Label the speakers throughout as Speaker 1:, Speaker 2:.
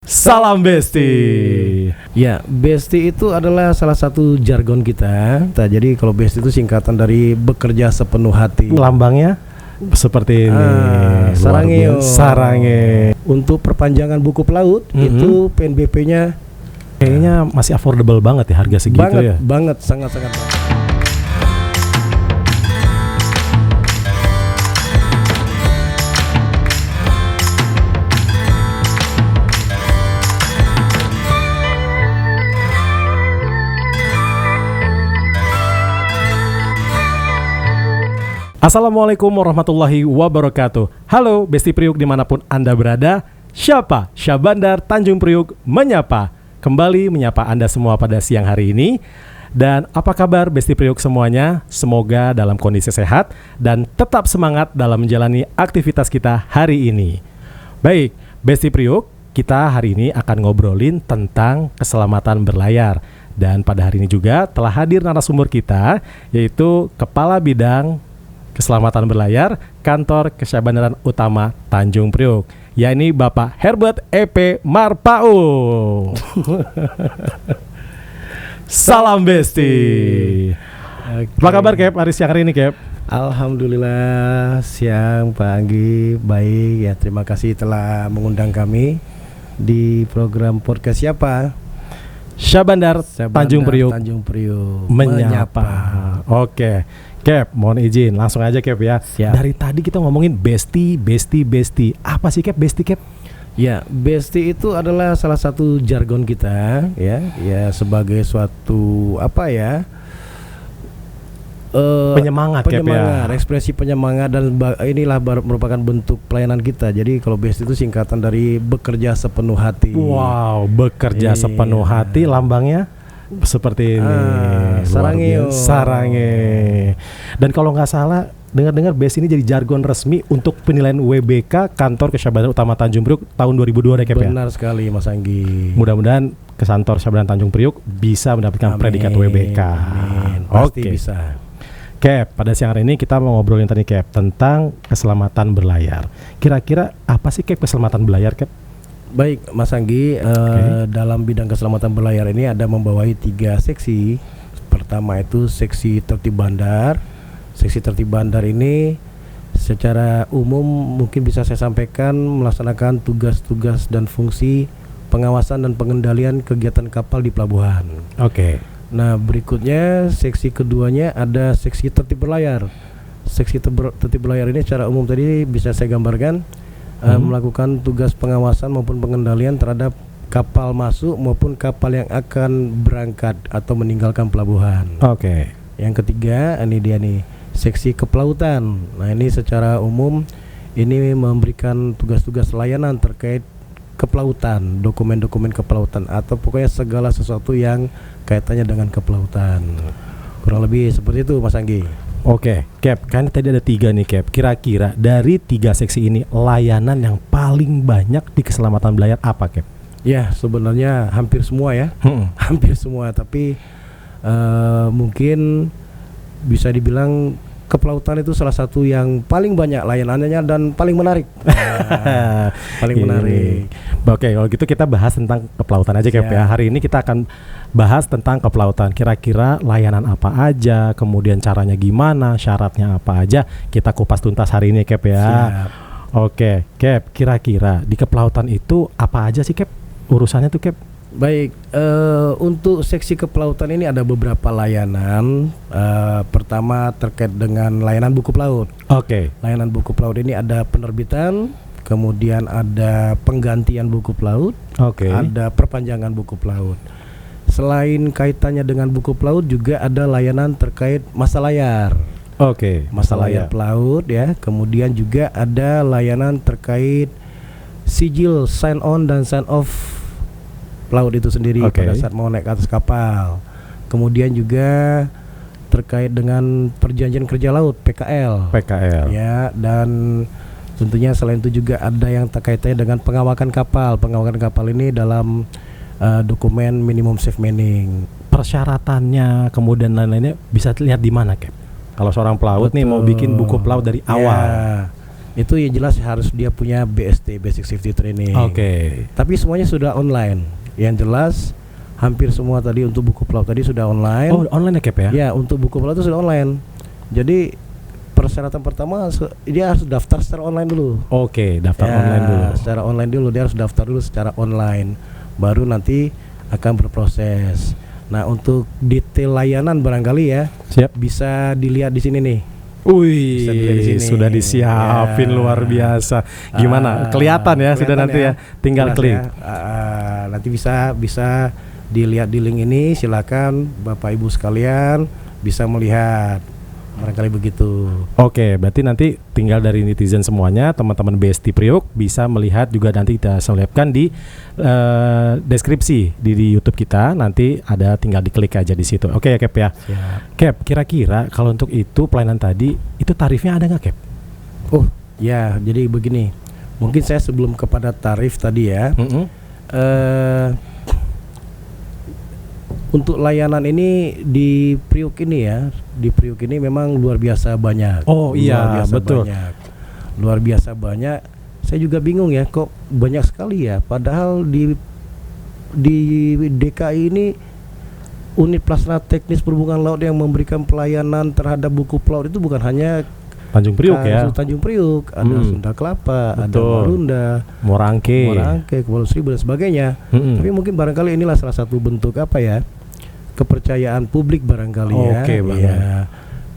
Speaker 1: Salam Besti.
Speaker 2: Ya, Besti itu adalah salah satu jargon kita. Jadi kalau Besti itu singkatan dari bekerja sepenuh hati.
Speaker 1: Lambangnya seperti ini.
Speaker 2: Sarange.
Speaker 1: Sarange.
Speaker 2: Untuk perpanjangan buku pelaut itu PNBP-nya
Speaker 1: kayaknya masih affordable banget ya, harga segitu
Speaker 2: banget,
Speaker 1: ya.
Speaker 2: Banget, sangat-sangat.
Speaker 1: Assalamualaikum warahmatullahi wabarakatuh. Halo Besti Priuk dimanapun Anda berada. Siapa? Syahbandar Tanjung Priuk menyapa. Kembali menyapa Anda semua pada siang hari ini. Dan apa kabar Besti Priuk semuanya? Semoga dalam kondisi sehat dan tetap semangat dalam menjalani aktivitas kita hari ini. Baik, Besti Priuk, kita hari ini akan ngobrolin tentang keselamatan berlayar. Dan pada hari ini juga telah hadir narasumber kita, yaitu Kepala Bidang Keselamatan Berlayar Kantor Kesyahbandaran Utama Tanjung Priuk, yakni Bapak Herbert EP Marpao. Salam Besti.
Speaker 2: Okay.
Speaker 1: Apa kabar Kep hari siang hari ini Kep?
Speaker 2: Alhamdulillah siang Pak Anggi, baik ya, terima kasih telah mengundang kami di program podcast siapa?
Speaker 1: Syahbandar Tanjung Priuk menyapa. Oke. Kep, mohon izin, langsung aja Kep ya.
Speaker 2: Siap.
Speaker 1: Dari tadi kita ngomongin Besti. Apa sih Kep, Besti Kep?
Speaker 2: Ya, Besti itu adalah salah satu jargon kita, ya sebagai suatu
Speaker 1: penyemangat Kep ya.
Speaker 2: Ekspresi penyemangat, dan inilah merupakan bentuk pelayanan kita. Jadi kalau Besti itu singkatan dari bekerja sepenuh hati.
Speaker 1: Wow, bekerja sepenuh hati, lambangnya seperti ini. Sarange. Dan kalau nggak salah, dengar-dengar Besti ini jadi jargon resmi untuk penilaian WBK Kantor Kesyahbandaran Utama Tanjung Priuk tahun 2002 ya.
Speaker 2: Benar sekali Mas Anggi.
Speaker 1: Mudah-mudahan Kantor Kesyahbandaran Tanjung Priuk bisa mendapatkan predikat WBK.
Speaker 2: Amin. Pasti bisa.
Speaker 1: Kep, pada siang hari ini kita mau ngobrolin tadi Kep tentang keselamatan berlayar. Kira-kira apa sih Kep keselamatan berlayar Kep?
Speaker 2: Baik Mas Anggi, dalam bidang keselamatan berlayar ini ada membawahi 3 seksi. Pertama itu seksi tertib bandar. Seksi tertib bandar ini secara umum mungkin bisa saya sampaikan melaksanakan tugas-tugas dan fungsi pengawasan dan pengendalian kegiatan kapal di pelabuhan.
Speaker 1: Oke.
Speaker 2: Nah, berikutnya seksi keduanya ada seksi tertib berlayar. Seksi tertib berlayar ini secara umum tadi bisa saya gambarkan melakukan tugas pengawasan maupun pengendalian terhadap kapal masuk maupun kapal yang akan berangkat atau meninggalkan pelabuhan.
Speaker 1: Oke.
Speaker 2: Yang ketiga, ini dia nih, seksi kepelautan. Nah, ini secara umum ini memberikan tugas-tugas layanan terkait kepelautan, dokumen-dokumen kepelautan, atau pokoknya segala sesuatu yang kaitannya dengan kepelautan. Kurang lebih seperti itu Mas Anggi.
Speaker 1: Oke, Kep, kan tadi ada 3 nih Kep. Kira-kira dari 3 seksi ini layanan yang paling banyak di keselamatan berlayar apa Kep?
Speaker 2: Ya, sebenarnya hampir semua ya. Hampir semua, tapi mungkin bisa dibilang kepelautan itu salah satu yang paling banyak layanannya dan paling menarik. Paling menarik.
Speaker 1: Oke, kalau gitu kita bahas tentang kepelautan aja Kep ya. Hari ini kita akan bahas tentang kepelautan. Kira-kira layanan apa aja, kemudian caranya gimana, syaratnya apa aja, kita kupas tuntas hari ini Kep ya.
Speaker 2: Siap.
Speaker 1: Oke, Kep, kira-kira di kepelautan itu apa aja sih Kep urusannya tuh Kep?
Speaker 2: Baik, untuk seksi kepelautan ini ada beberapa layanan. Pertama terkait dengan layanan buku pelaut.
Speaker 1: Oke.
Speaker 2: Layanan buku pelaut ini ada penerbitan, kemudian ada penggantian buku pelaut, ada perpanjangan buku pelaut. Selain kaitannya dengan buku pelaut, juga ada layanan terkait masa layar.
Speaker 1: Oke.
Speaker 2: Masa layar pelaut ya. Kemudian juga ada layanan terkait sijil sign on dan sign off pelaut itu sendiri pada saat mau naik ke atas kapal. Kemudian juga terkait dengan perjanjian kerja laut PKL. Ya, dan tentunya selain itu juga ada yang terkaitannya dengan pengawakan kapal. Pengawakan kapal ini dalam dokumen minimum safe manning.
Speaker 1: Persyaratannya kemudian lain-lainnya bisa dilihat di mana Kep? Kalau seorang pelaut nih mau bikin buku pelaut dari awal.
Speaker 2: Itu ya jelas harus dia punya BST, Basic Safety Training.
Speaker 1: Oke.
Speaker 2: Tapi semuanya sudah online. Yang jelas hampir semua tadi untuk buku pelaut tadi sudah online.
Speaker 1: Oh, online ya Cap ya?
Speaker 2: Ya, untuk buku pelaut itu sudah online. Jadi persyaratan pertama dia harus daftar secara online dulu.
Speaker 1: Oke, daftar online dulu.
Speaker 2: Secara online dulu, dia harus daftar dulu secara online. Baru nanti akan berproses. Nah, untuk detail layanan barangkali ya,
Speaker 1: Siap.
Speaker 2: bisa dilihat di sini nih.
Speaker 1: Wih,
Speaker 2: Bisa dilihat di sini.
Speaker 1: sudah disiapin
Speaker 2: Ya.
Speaker 1: luar biasa. Gimana? Kelihatan ya, sudah
Speaker 2: kelihatan
Speaker 1: nanti ya. Tinggal
Speaker 2: Jelas
Speaker 1: klik.
Speaker 2: ya. Nanti bisa dilihat di link ini. Silakan Bapak Ibu sekalian bisa melihat. Barangkali begitu.
Speaker 1: Oke, berarti nanti tinggal dari netizen semuanya, teman-teman BST Priok bisa melihat juga, nanti kita selipkan di deskripsi di YouTube kita. Nanti ada, tinggal diklik aja di situ. Oke ya Cap ya.
Speaker 2: Siap.
Speaker 1: Cap, kira-kira kalau untuk itu pelayanan tadi itu tarifnya ada nggak Cap?
Speaker 2: Oh ya, jadi begini. Mungkin saya sebelum kepada tarif tadi ya. Untuk layanan ini di Priuk ini ya, di Priuk ini memang luar biasa banyak.
Speaker 1: Oh iya,
Speaker 2: luar biasa
Speaker 1: betul.
Speaker 2: Banyak. Luar biasa banyak. Saya juga bingung ya, kok banyak sekali ya. Padahal di DKI ini unit pelaksana teknis perhubungan laut yang memberikan pelayanan terhadap buku pelaut itu bukan hanya
Speaker 1: Tanjung Priuk ya.
Speaker 2: Tanjung Priuk, ada Sunda Kelapa, ada
Speaker 1: Betul.
Speaker 2: Marunda,
Speaker 1: Morangke,
Speaker 2: Kepulauan Seribu dan sebagainya. Tapi mungkin barangkali inilah salah satu bentuk apa ya, kepercayaan publik barangkali ya.
Speaker 1: Oke, banget.
Speaker 2: Iya.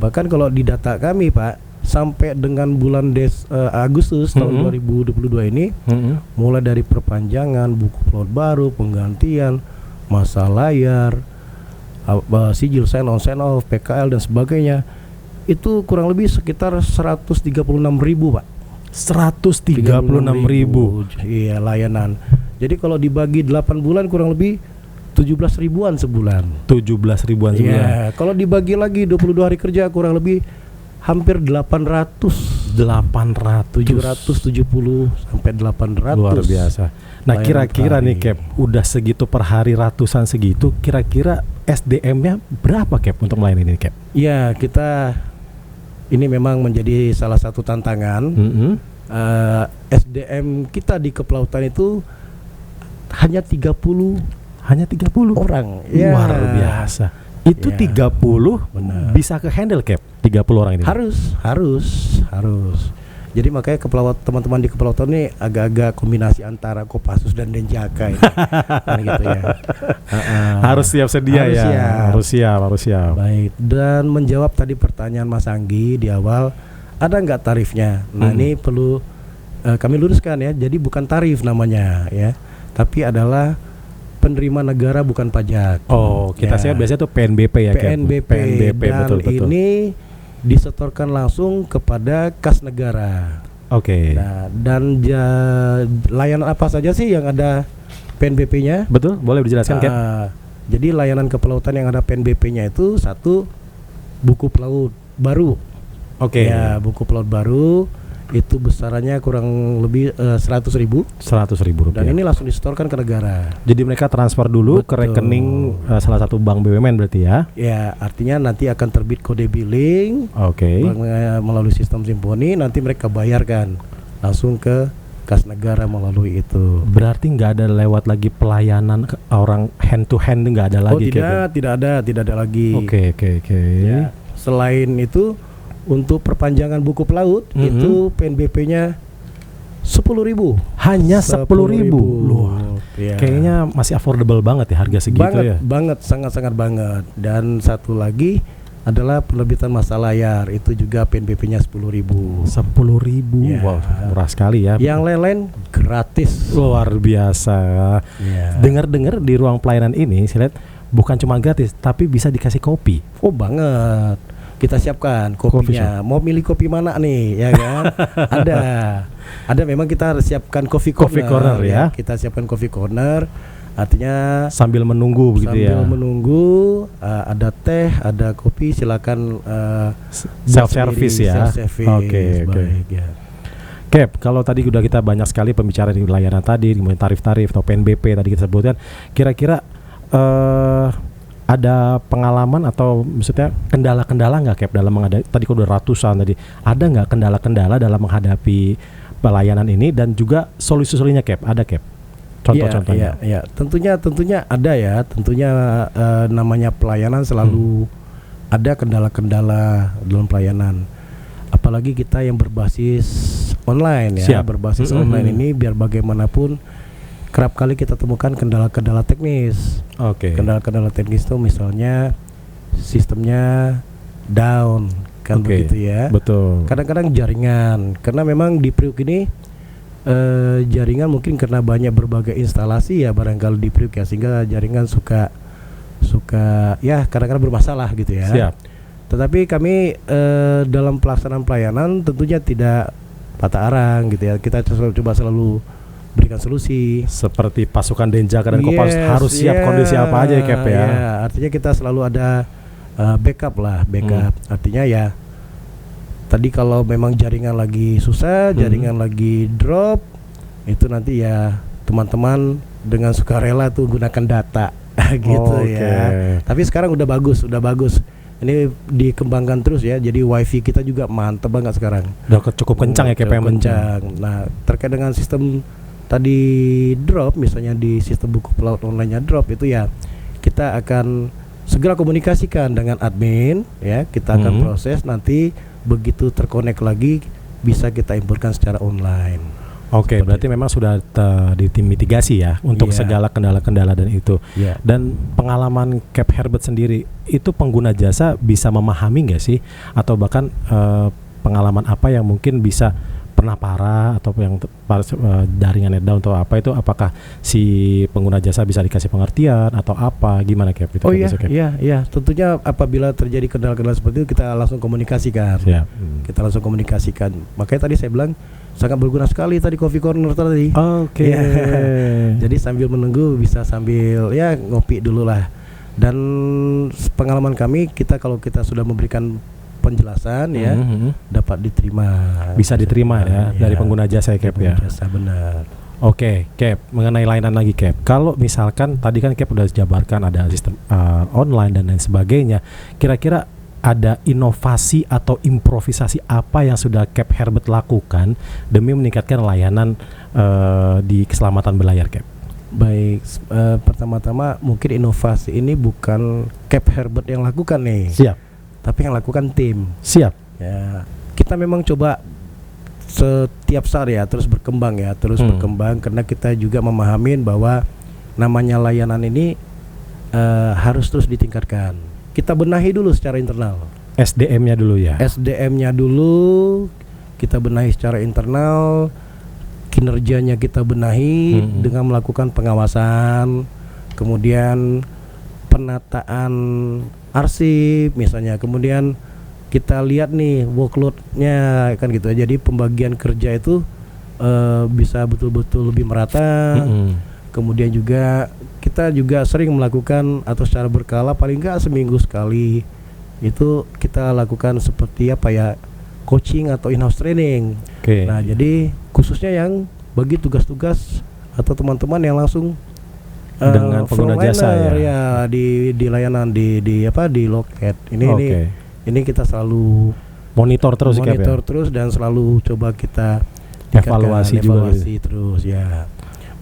Speaker 2: Bahkan kalau di data kami Pak, sampai dengan bulan Agustus tahun 2022 ini, mulai dari perpanjangan buku pelaut baru, penggantian masa layar, sijil sign on sign off, PKL dan sebagainya, itu kurang lebih sekitar 136.000 Pak.
Speaker 1: 136.000.
Speaker 2: Iya, layanan. Jadi kalau dibagi 8 bulan kurang lebih 17 ribuan sebulan.
Speaker 1: 17 ribuan sebulan.
Speaker 2: Iya, kalau dibagi lagi 22 hari kerja kurang lebih hampir 770 sampai 800.
Speaker 1: Luar biasa. Nah,
Speaker 2: layanan
Speaker 1: kira-kira
Speaker 2: per
Speaker 1: nih
Speaker 2: hari.
Speaker 1: Cap, udah segitu per hari, ratusan segitu, kira-kira SDM-nya berapa Cap untuk melayani ini Cap?
Speaker 2: Ya, kita ini memang menjadi salah satu tantangan. SDM kita di kepelautan itu hanya 30 orang.
Speaker 1: Luar biasa. Itu
Speaker 2: Ya.
Speaker 1: 30
Speaker 2: Benar.
Speaker 1: bisa ke handle Cap 30 orang ini.
Speaker 2: Harus. Jadi makanya teman-teman di kepelautan ini agak-agak kombinasi antara Kopassus dan Denjaka ini. Kan gitu ya.
Speaker 1: Harus siap sedia
Speaker 2: Harus
Speaker 1: ya.
Speaker 2: siap.
Speaker 1: Harus siap.
Speaker 2: Baik, dan menjawab tadi pertanyaan Mas Anggi di awal, ada nggak tarifnya? Nah, ini perlu kami luruskan ya. Jadi bukan tarif namanya ya, tapi adalah penerima negara bukan pajak.
Speaker 1: Oh, kita
Speaker 2: Ya.
Speaker 1: biasanya tuh PNBP ya Cap.
Speaker 2: PNBP, dan
Speaker 1: betul.
Speaker 2: ini disetorkan langsung kepada kas negara.
Speaker 1: Oke.
Speaker 2: Nah, dan layanan apa saja sih yang ada PNBP-nya?
Speaker 1: Betul, boleh dijelaskan Cap?
Speaker 2: Jadi layanan kepelautan yang ada PNBP-nya itu satu, buku pelaut baru.
Speaker 1: Oke.
Speaker 2: Ya, buku pelaut baru itu besarannya kurang lebih 100.000
Speaker 1: 100.000
Speaker 2: dan
Speaker 1: rupiah.
Speaker 2: ini langsung disetorkan ke negara.
Speaker 1: Jadi mereka transfer dulu ke
Speaker 2: Betul.
Speaker 1: rekening salah satu bank BUMN berarti ya?
Speaker 2: Ya, artinya nanti akan terbit kode billing
Speaker 1: Oke.
Speaker 2: melalui sistem Simponi, nanti mereka bayarkan langsung ke kas negara melalui itu.
Speaker 1: Berarti nggak ada lewat lagi pelayanan orang hand to hand, nggak ada
Speaker 2: Oh
Speaker 1: lagi?
Speaker 2: tidak ada lagi.
Speaker 1: Oke.
Speaker 2: Ya, selain itu untuk perpanjangan buku pelaut itu PNBP-nya 10.000.
Speaker 1: Hanya 10.000. Luar.
Speaker 2: Ya.
Speaker 1: Kayaknya masih affordable banget ya harga segitu ya.
Speaker 2: Banget, sangat-sangat banget. Dan satu lagi adalah penerbitan masa layar, itu juga PNBP-nya 10.000.
Speaker 1: 10.000.
Speaker 2: Ya.
Speaker 1: Wow, murah sekali ya.
Speaker 2: Yang lain-lain gratis.
Speaker 1: Luar biasa.
Speaker 2: Ya.
Speaker 1: Dengar-dengar di ruang pelayanan ini, saya lihat bukan cuma gratis, tapi bisa dikasih kopi.
Speaker 2: Oh banget. Kita siapkan kopinya. Mau milih kopi mana nih, ya kan? Ada memang kita harus siapkan coffee corner
Speaker 1: ya.
Speaker 2: Kita siapkan coffee corner. Artinya
Speaker 1: Sambil menunggu begitu ya.
Speaker 2: sambil menunggu ada teh, ada kopi, silakan
Speaker 1: Self service ya. Oke.
Speaker 2: Baik ya.
Speaker 1: Cap, kalau tadi udah kita banyak sekali pembicaraan di layanan tadi, kemudian tarif-tarif atau PNBP tadi kita sebutkan, kira-kira ada pengalaman atau maksudnya kendala-kendala nggak Cap dalam menghadapi, tadi udah ratusan tadi, ada nggak kendala-kendala dalam menghadapi pelayanan ini dan juga solusi-solusinya Cap? Ada Cap? Contoh-contohnya?
Speaker 2: Ya, tentunya ada ya. Tentunya namanya pelayanan selalu ada kendala-kendala dalam pelayanan. Apalagi kita yang berbasis online ya.
Speaker 1: Siap.
Speaker 2: Berbasis online ini biar bagaimanapun kerap kali kita temukan kendala-kendala teknis.
Speaker 1: Oke.
Speaker 2: Kendala-kendala teknis itu misalnya sistemnya down kan begitu ya.
Speaker 1: Betul.
Speaker 2: Kadang-kadang jaringan, karena memang di Priuk ini jaringan mungkin karena banyak berbagai instalasi ya barangkali di Priuk ya, sehingga jaringan suka ya kadang-kadang bermasalah gitu ya.
Speaker 1: Siap.
Speaker 2: Tetapi kami dalam pelaksanaan pelayanan tentunya tidak patah arang gitu ya. Kita selalu berikan solusi.
Speaker 1: Seperti pasukan Denjaka dan Kopassus harus siap kondisi apa aja ya Cap ya.
Speaker 2: Artinya kita selalu ada backup. Artinya ya tadi kalau memang jaringan lagi susah, jaringan lagi drop, itu nanti ya teman-teman dengan sukarela tuh gunakan data gitu ya. Tapi sekarang udah bagus. Ini dikembangkan terus ya. Jadi wifi kita juga mantep banget sekarang.
Speaker 1: Udah cukup kencang ya Cap.
Speaker 2: Kencang. Nah, terkait dengan sistem tadi drop, misalnya di sistem buku pelaut online-nya drop itu ya, kita akan segera komunikasikan dengan admin ya. Kita akan proses, nanti begitu terkonek lagi bisa kita imporkan secara online.
Speaker 1: Oke, berarti memang sudah dimitigasi ya untuk segala kendala-kendala dan itu. Dan pengalaman Cap Herbert sendiri itu pengguna jasa bisa memahami nggak sih, atau bahkan pengalaman apa yang mungkin bisa pernah parah atau yang jaringannya down atau apa itu, apakah si pengguna jasa bisa dikasih pengertian atau apa, gimana Cap? Itu
Speaker 2: iya, tentunya apabila terjadi kendala-kendala seperti itu kita langsung komunikasikan. Kita langsung komunikasikan. Makanya tadi saya bilang sangat berguna sekali tadi Coffee Corner tadi.
Speaker 1: Oke.
Speaker 2: Jadi sambil menunggu bisa sambil ya ngopi dulu lah. Dan pengalaman kami, kalau kita sudah memberikan penjelasan ya dapat diterima.
Speaker 1: Bisa diterima ya dari pengguna jasa ya Cap ya.
Speaker 2: Jasa benar.
Speaker 1: Oke, Cap, mengenai layanan lagi Cap. Kalau misalkan tadi kan Cap udah jabarkan ada sistem online dan lain sebagainya. Kira-kira ada inovasi atau improvisasi apa yang sudah Cap Herbert lakukan demi meningkatkan layanan di keselamatan berlayar Cap?
Speaker 2: Baik, pertama-tama mungkin inovasi ini bukan Cap Herbert yang lakukan nih.
Speaker 1: Siap.
Speaker 2: Tapi yang lakukan tim.
Speaker 1: Siap.
Speaker 2: Ya, kita memang coba setiap saat ya terus berkembang berkembang, karena kita juga memahamin bahwa namanya layanan ini harus terus ditingkatkan. Kita benahi dulu secara internal.
Speaker 1: SDM-nya dulu ya.
Speaker 2: SDM-nya dulu kita benahi secara internal, kinerjanya kita benahi dengan melakukan pengawasan, kemudian penataan arsip misalnya, kemudian kita lihat nih workload-nya kan gitu. Jadi pembagian kerja itu bisa betul-betul lebih merata. Kemudian juga kita juga sering melakukan atau secara berkala paling enggak seminggu sekali itu kita lakukan seperti apa ya, coaching atau in-house training. Nah, jadi khususnya yang bagi tugas-tugas atau teman-teman yang langsung
Speaker 1: dengan pengguna jasa
Speaker 2: ya di layanan di loket ini kita selalu
Speaker 1: monitor terus
Speaker 2: dan selalu coba kita
Speaker 1: evaluasi
Speaker 2: terus ya.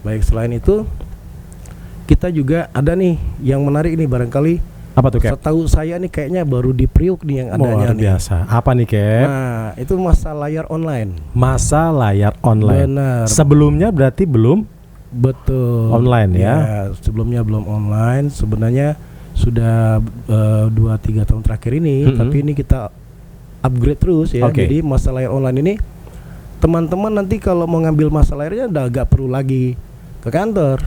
Speaker 2: Baik, selain itu kita juga ada nih yang menarik nih, barangkali
Speaker 1: apa tuh Cap?
Speaker 2: Setahu saya nih kayaknya baru di Priuk nih yang adanya
Speaker 1: luar biasa. Apa nih Cap?
Speaker 2: Nah, itu masa layar online.
Speaker 1: Masa layar online.
Speaker 2: Benar.
Speaker 1: Sebelumnya berarti belum.
Speaker 2: Betul.
Speaker 1: Online ya.
Speaker 2: Sebelumnya belum online. Sebenarnya sudah 2-3 tahun terakhir ini, tapi ini kita upgrade terus ya. Jadi masa layar online ini teman-teman nanti kalau mau ngambil masa layarnya udah gak perlu lagi ke kantor.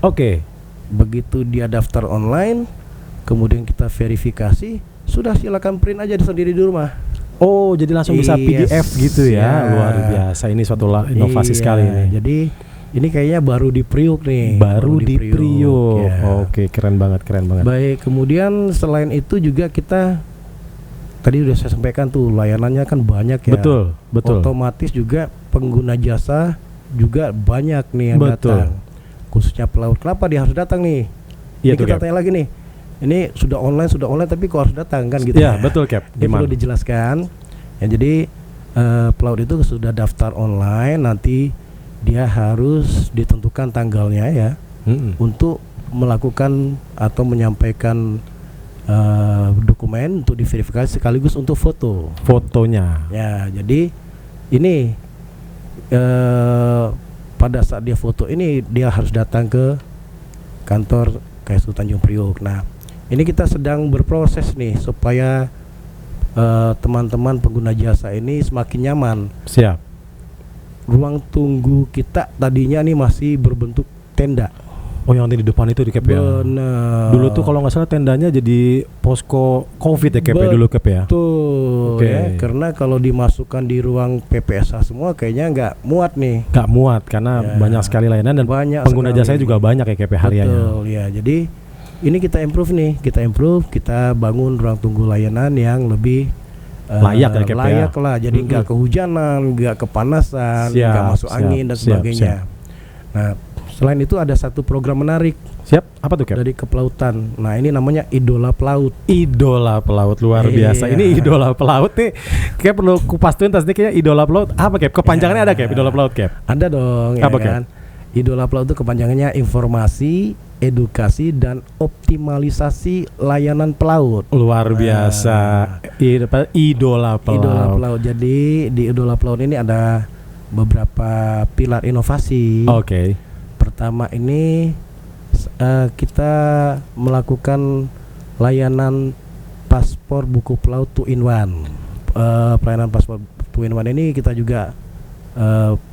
Speaker 2: Begitu dia daftar online, kemudian kita verifikasi, sudah silakan print aja sendiri di rumah.
Speaker 1: Oh, jadi langsung bisa PDF gitu ya. Luar biasa. Ini suatu inovasi sekali ini.
Speaker 2: Jadi ini kayaknya baru di Priuk nih.
Speaker 1: Baru di Priuk. Oke, keren banget.
Speaker 2: Baik, kemudian selain itu juga kita tadi udah saya sampaikan tuh layanannya kan banyak ya.
Speaker 1: Betul.
Speaker 2: Otomatis juga pengguna jasa juga banyak nih yang datang. Khususnya pelaut. Kenapa dia harus datang nih? Ini kita tanya lagi nih. ini sudah online tapi kok harus datang kan gitu
Speaker 1: Ya, betul Cap.
Speaker 2: Ini perlu dijelaskan. Ya, jadi pelaut itu sudah daftar online, nanti dia harus ditentukan tanggalnya ya untuk melakukan atau menyampaikan dokumen untuk diverifikasi sekaligus untuk fotonya. Ya, jadi ini pada saat dia foto ini dia harus datang ke kantor KSU Tanjung Priok. Nah, ini kita sedang berproses nih supaya teman-teman pengguna jasa ini semakin nyaman.
Speaker 1: Siap.
Speaker 2: Ruang tunggu kita tadinya nih masih berbentuk tenda.
Speaker 1: Oh, yang di depan itu di Cap ya.
Speaker 2: Benar.
Speaker 1: Dulu tuh kalau nggak salah tendanya jadi posko COVID ya Cap ya dulu Cap ya.
Speaker 2: Tuh, ya, karena kalau dimasukkan di ruang PPSA semua kayaknya nggak muat nih.
Speaker 1: Nggak muat karena banyak sekali layanan dan pengguna jasanya juga banyak ya Cap ya hariannya.
Speaker 2: Betul ya. Jadi ini kita improve, kita bangun ruang tunggu layanan yang lebih
Speaker 1: layak ya Cap ya.
Speaker 2: Layak lah. Jadi nggak kehujanan, nggak kepanasan, nggak masuk angin dan sebagainya. Nah, selain itu ada satu program menarik.
Speaker 1: Siap, apa tuh Cap?
Speaker 2: Dari kepelautan. Nah, ini namanya Idola Pelaut.
Speaker 1: Idola Pelaut luar biasa. Ini Idola Pelaut nih. Kayak perlu kupas tuntas nih kayaknya Idola Pelaut. Apa Cap? Kepanjangannya ada Cap? Idola Pelaut Cap?
Speaker 2: Ada dong.
Speaker 1: Apa
Speaker 2: ya kan? Idola Pelaut itu kepanjangannya informasi, edukasi dan optimalisasi layanan pelaut.
Speaker 1: Luar biasa. Idola Pelaut.
Speaker 2: Idola Pelaut. Jadi di Idola Pelaut ini ada beberapa pilar inovasi.
Speaker 1: Oke.
Speaker 2: Pertama ini kita melakukan layanan paspor buku pelaut 2-in-1. Pelayanan paspor 2-in-1 ini kita juga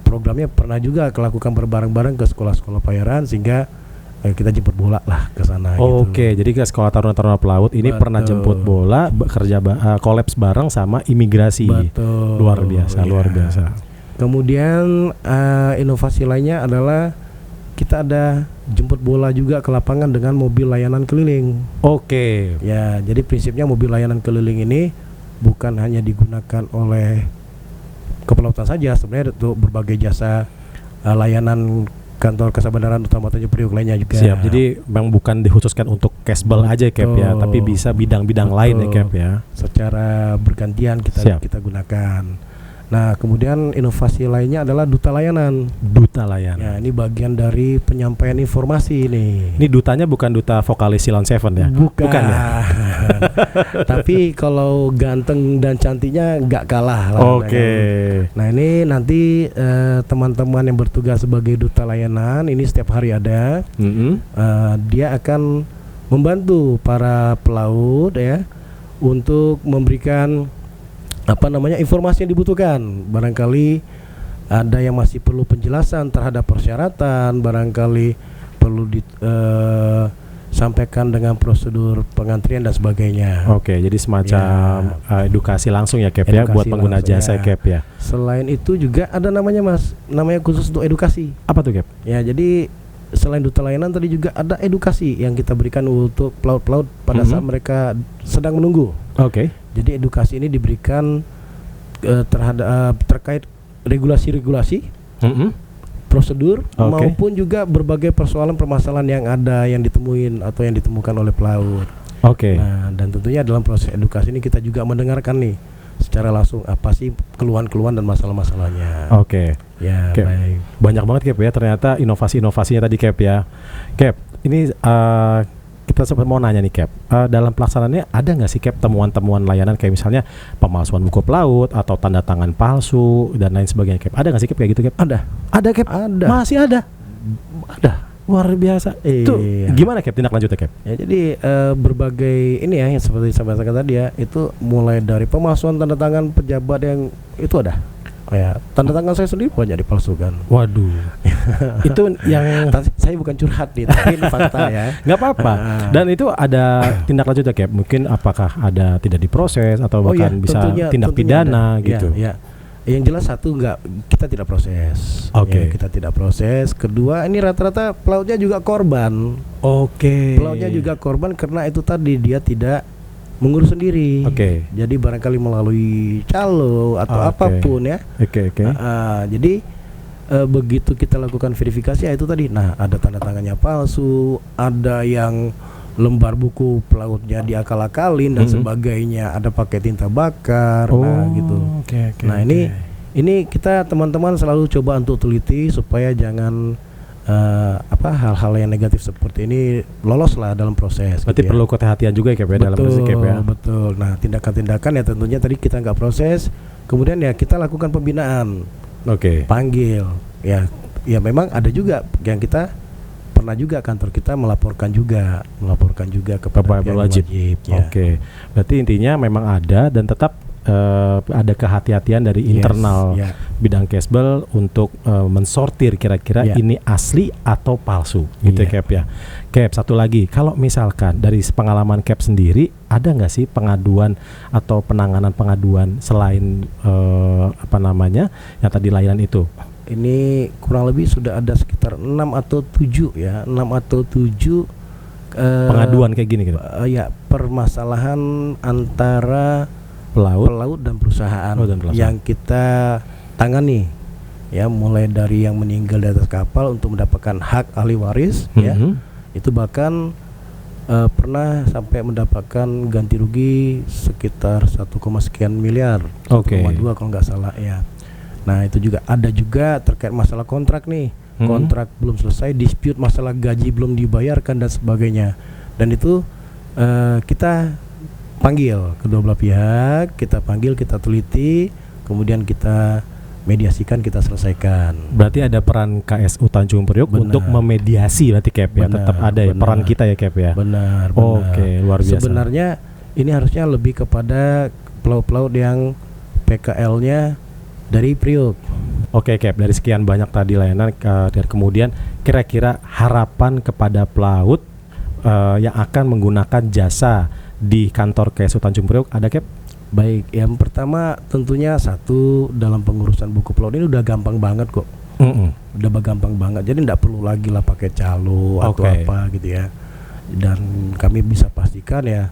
Speaker 2: programnya pernah juga lakukan berbareng-bareng ke sekolah-sekolah pelayaran sehingga kita jemput bola lah ke sana.
Speaker 1: Oke, jadi ke sekolah taruna-taruna pelaut ini pernah jemput bola, bekerja kolaps bareng sama imigrasi.
Speaker 2: Betul.
Speaker 1: Luar biasa, luar biasa.
Speaker 2: Kemudian inovasi lainnya adalah kita ada jemput bola juga ke lapangan dengan mobil layanan keliling.
Speaker 1: Oke.
Speaker 2: Ya, jadi prinsipnya mobil layanan keliling ini bukan hanya digunakan oleh kepelautan saja, sebenarnya untuk berbagai jasa layanan kantor Kesabandaran Utama Tanjung Priok lainnya juga.
Speaker 1: Siap. Jadi memang bukan dikhususkan untuk cashball aja Cap ya, tapi bisa bidang-bidang lain ya Cap ya.
Speaker 2: Secara bergantian kita gunakan. Nah, kemudian inovasi lainnya adalah duta layanan.
Speaker 1: Duta layanan.
Speaker 2: Ya, ini bagian dari penyampaian informasi ini.
Speaker 1: Ini dutanya bukan duta vokalis Silon Seven ya?
Speaker 2: Bukan
Speaker 1: ya?
Speaker 2: Tapi kalau ganteng dan cantiknya nggak kalah.
Speaker 1: Oke.
Speaker 2: Nah, ini nanti teman-teman yang bertugas sebagai duta layanan ini setiap hari ada. Dia akan membantu para pelaut ya untuk memberikan informasi yang dibutuhkan. Barangkali ada yang masih perlu penjelasan terhadap persyaratan, barangkali perlu disampaikan dengan prosedur pengantrian dan sebagainya.
Speaker 1: Oke, jadi semacam edukasi langsung ya Cap ya buat pengguna jasa Cap ya.
Speaker 2: Selain itu juga ada namanya khusus untuk edukasi.
Speaker 1: Apa tuh Cap?
Speaker 2: Ya, jadi selain duta layanan tadi juga ada edukasi yang kita berikan untuk pelaut-pelaut pada saat mereka sedang menunggu.
Speaker 1: Oke.
Speaker 2: Jadi edukasi ini diberikan terkait regulasi-regulasi, prosedur, maupun juga berbagai permasalahan yang ada yang ditemukan oleh pelaut.
Speaker 1: Oke.
Speaker 2: Nah, dan tentunya dalam proses edukasi ini kita juga mendengarkan nih secara langsung apa sih keluhan-keluhan dan masalah-masalahnya.
Speaker 1: Oke.
Speaker 2: Ya,
Speaker 1: Cap.
Speaker 2: baik.
Speaker 1: Banyak banget Cap ya ternyata inovasi-inovasinya tadi Cap ya. Cap, ini kita sempat mau nanya nih Cap, dalam pelaksanaannya ada nggak sih Cap temuan-temuan layanan kayak misalnya pemalsuan buku pelaut atau tanda tangan palsu dan lain sebagainya Cap? Ada nggak sih Cap kayak gitu Cap? Ada Cap?
Speaker 2: Ada.
Speaker 1: Masih ada? Luar biasa. Itu gimana Cap tindak lanjutnya Cap?
Speaker 2: Ya, jadi berbagai ini ya yang seperti saya katakan tadi ya, itu mulai dari pemalsuan tanda tangan pejabat yang itu ada. Ya, tanda tangan saya sendiri banyak dipalsukan.
Speaker 1: Waduh. Itu yang
Speaker 2: saya bukan curhat nih, tapi ini fakta ya.
Speaker 1: Nggak apa-apa. Dan itu ada tindak lanjutnya Cap? Mungkin apakah ada tidak diproses atau bahkan bisa tindak pidana ada. Gitu.
Speaker 2: Ya. Yang jelas satu kita tidak proses.
Speaker 1: Oke.
Speaker 2: Ya, kita tidak proses. Kedua, ini rata-rata pelautnya juga korban.
Speaker 1: Oke.
Speaker 2: Pelautnya juga korban karena itu tadi dia tidak mengurus sendiri.
Speaker 1: Oke.
Speaker 2: Jadi barangkali melalui calo atau apapun ya.
Speaker 1: Oke.
Speaker 2: Jadi begitu kita lakukan verifikasi ya itu tadi. Nah, ada tanda tangannya palsu, ada yang lembar buku pelautnya diakal-akalin dan sebagainya, ada pakai tinta bakar, nah gitu. Nah ini kita teman-teman selalu coba untuk teliti supaya jangan hal-hal yang negatif seperti ini lolos lah dalam proses.
Speaker 1: Berarti perlu kehati-hatian juga ya, dalam proses ya.
Speaker 2: Betul. Nah tindakan-tindakan ya tentunya tadi kita nggak proses, kemudian ya kita lakukan pembinaan. Panggil ya memang ada juga yang kita pernah juga kantor kita melaporkan juga kepada yang wajib. Ya.
Speaker 1: Berarti intinya memang ada dan tetap ada kehati-hatian dari internal bidang Kesbel untuk mensortir kira-kira ini asli atau palsu gitu ya, Cap ya. Cap, satu lagi, kalau misalkan dari pengalaman Cap sendiri ada nggak sih pengaduan atau penanganan pengaduan selain yang tadi layanan itu?
Speaker 2: Ini kurang lebih sudah ada sekitar 6 atau 7
Speaker 1: pengaduan kayak gini gitu.
Speaker 2: Permasalahan antara pelaut dan perusahaan yang kita tangani ya, mulai dari yang meninggal di atas kapal untuk mendapatkan hak ahli waris ya. Itu bahkan pernah sampai mendapatkan ganti rugi sekitar 1, sekian miliar, 1,2 kalau nggak salah ya. Nah itu juga ada juga terkait masalah kontrak nih, kontrak belum selesai, dispute masalah gaji belum dibayarkan dan sebagainya. Dan itu kita panggil kedua belah pihak, kita teliti, kemudian kita mediasikan, kita selesaikan.
Speaker 1: Berarti ada peran KSU Tanjung Priok untuk memediasi berarti, Cap ya. Tetap ada ya peran kita ya, Cap ya.
Speaker 2: Benar.
Speaker 1: Luar biasa.
Speaker 2: Sebenarnya ini harusnya lebih kepada pelaut-pelaut yang PKL-nya dari Priok.
Speaker 1: Cap, dari sekian banyak tadi layanan dan kemudian kira-kira harapan kepada pelaut yang akan menggunakan jasa di kantor KSU Tanjung Priok ada, Cap?
Speaker 2: Baik, yang pertama tentunya satu, dalam pengurusan buku pelaut ini udah gampang banget kok. Udah gampang banget, jadi tidak perlu lagi lah pakai calo atau apa gitu ya. Dan kami bisa pastikan ya,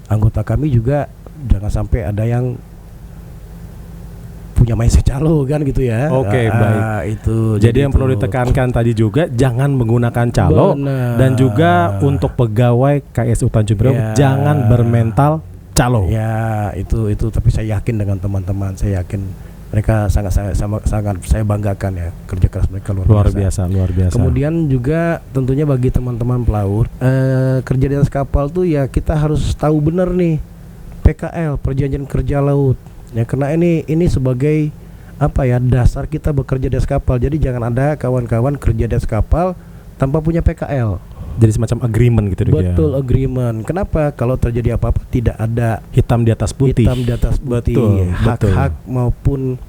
Speaker 2: anggota kami juga jangan sampai ada yang punya mindset calo kan gitu ya.
Speaker 1: Baik.
Speaker 2: Itu
Speaker 1: jadi yang perlu ditekankan tadi juga jangan menggunakan calo. Dan juga untuk pegawai KSU Tanjung Priok jangan bermental calo.
Speaker 2: Ya itu tapi saya yakin dengan teman-teman, saya yakin mereka sangat saya banggakan ya, kerja keras mereka luar biasa. Kemudian juga tentunya bagi teman-teman pelaut kerja di atas kapal tuh ya kita harus tahu benar nih PKL, perjanjian kerja laut. Ya karena ini sebagai dasar kita bekerja di atas kapal. Jadi jangan ada kawan-kawan kerja di atas kapal tanpa punya PKL.
Speaker 1: Jadi semacam agreement gitu.
Speaker 2: Betul, agreement. Kenapa? Kalau terjadi apa-apa tidak ada
Speaker 1: hitam di atas putih.
Speaker 2: Hak-hak maupun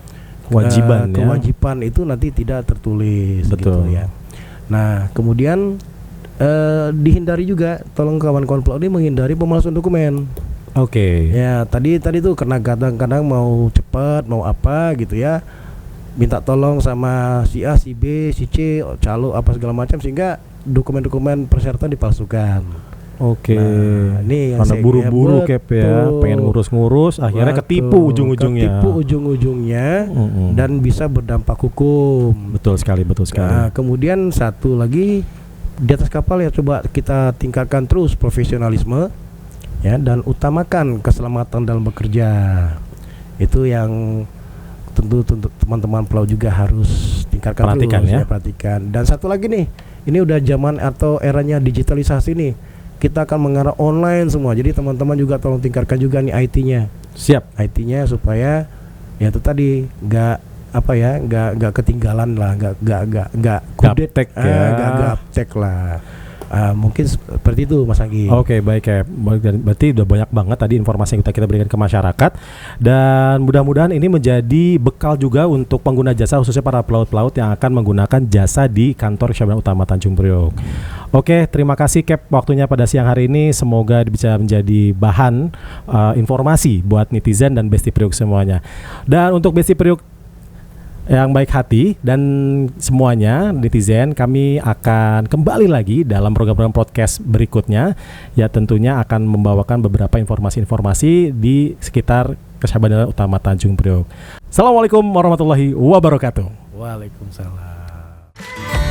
Speaker 2: kewajiban itu nanti tidak tertulis. Gitu ya. Nah kemudian dihindari juga, tolong kawan-kawan pelaut ini menghindari pemalsuan dokumen. Ya tadi tuh karena kadang-kadang mau cepat, mau apa gitu ya, minta tolong sama si A, si B, si C, calo apa segala macam, sehingga dokumen-dokumen persyaratan dipalsukan. Nah, ini
Speaker 1: karena buru-buru, Cap ya, pengen ngurus-ngurus, akhirnya ketipu ujung-ujungnya. Dan bisa berdampak hukum. Betul sekali.
Speaker 2: Nah, kemudian satu lagi di atas kapal ya, coba kita tingkatkan terus profesionalisme. Ya, dan utamakan keselamatan dalam bekerja. Itu yang tentu teman-teman pelaut juga harus tingkatkan, perhatikan. Dan satu lagi nih, ini udah zaman atau eranya digitalisasi nih. Kita akan mengarah online semua. Jadi teman-teman juga tolong tingkatkan juga nih IT-nya.
Speaker 1: Siap.
Speaker 2: IT-nya supaya ya itu tadi nggak ketinggalan lah, nggak
Speaker 1: gaptek
Speaker 2: gaptek lah. Mungkin seperti itu, Mas Anggi.
Speaker 1: Baik ya. Berarti udah banyak banget tadi informasi yang kita berikan ke masyarakat. Dan mudah-mudahan ini menjadi bekal juga untuk pengguna jasa, khususnya para pelaut-pelaut yang akan menggunakan jasa di kantor Syabana Utama Tanjung Priok. Terima kasih, Cap, waktunya pada siang hari ini. Semoga bisa menjadi bahan informasi buat netizen dan Besti Priok semuanya. Dan untuk Besti Priok yang baik hati dan semuanya netizen, kami akan kembali lagi dalam program-program podcast berikutnya. Ya tentunya akan membawakan beberapa informasi-informasi di sekitar Syabana Utama Tanjung Priok. Assalamualaikum warahmatullahi wabarakatuh.
Speaker 2: Waalaikumsalam.